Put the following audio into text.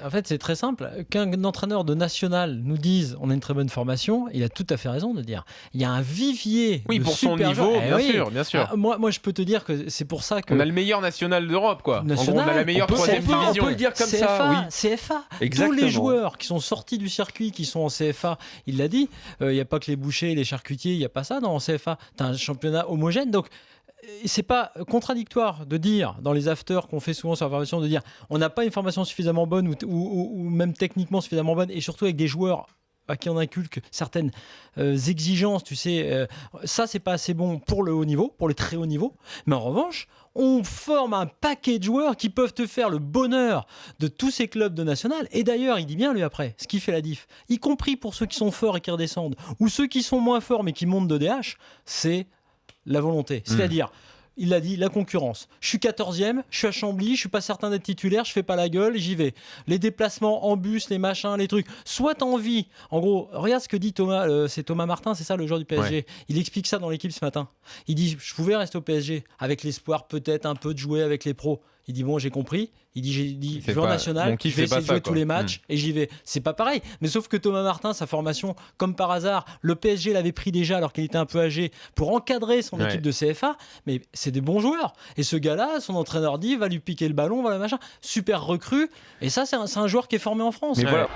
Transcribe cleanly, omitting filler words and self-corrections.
En fait, c'est très simple. Qu'un entraîneur de national nous dise on a une très bonne formation, il a tout à fait raison de dire. Il y a un vivier de pour son super niveau, joueurs. bien sûr. Moi, je peux te dire que c'est pour ça que... On a le meilleur national d'Europe, quoi. National, en gros, on a la meilleure troisième division. On peut le dire comme CFA, ça, oui. CFA. Exactement. Tous les joueurs qui sont sortis du circuit, qui sont en CFA, il l'a dit, il n'y a pas que les bouchers, les charcutiers, il n'y a pas ça dans le CFA. Tu as un championnat homogène, donc c'est pas contradictoire de dire, dans les afters qu'on fait souvent sur la formation, de dire on n'a pas une formation suffisamment bonne ou même techniquement suffisamment bonne, et surtout avec des joueurs à qui on inculque certaines exigences, tu sais, ça c'est pas assez bon pour le haut niveau, pour le très haut niveau, mais en revanche, on forme un paquet de joueurs qui peuvent te faire le bonheur de tous ces clubs de national. Et d'ailleurs, il dit bien lui après, ce qui fait la diff, y compris pour ceux qui sont forts et qui redescendent, ou ceux qui sont moins forts mais qui montent de DH, c'est la volonté. C'est-à-dire, il a dit, la concurrence. Je suis 14e, je suis à Chambly, je suis pas certain d'être titulaire, je fais pas la gueule, j'y vais. Les déplacements en bus, les machins, les trucs. Soit t'as envie. En gros, regarde ce que dit Thomas, c'est Thomas Martin, c'est ça le joueur du PSG. Ouais. Il explique ça dans l'équipe ce matin. Il dit, je pouvais rester au PSG avec l'espoir peut-être un peu de jouer avec les pros. Il dit, bon, j'ai compris. Il dit, j'ai dit, joueur national, je vais essayer de jouer tous les matchs et j'y vais. C'est pas pareil. Mais sauf que Thomas Martin, sa formation, comme par hasard, le PSG l'avait pris déjà alors qu'il était un peu âgé pour encadrer son équipe de CFA. Mais c'est des bons joueurs. Et ce gars-là, son entraîneur dit, va lui piquer le ballon, voilà machin. Super recrue. Et ça, c'est un joueur qui est formé en France. Mais voilà.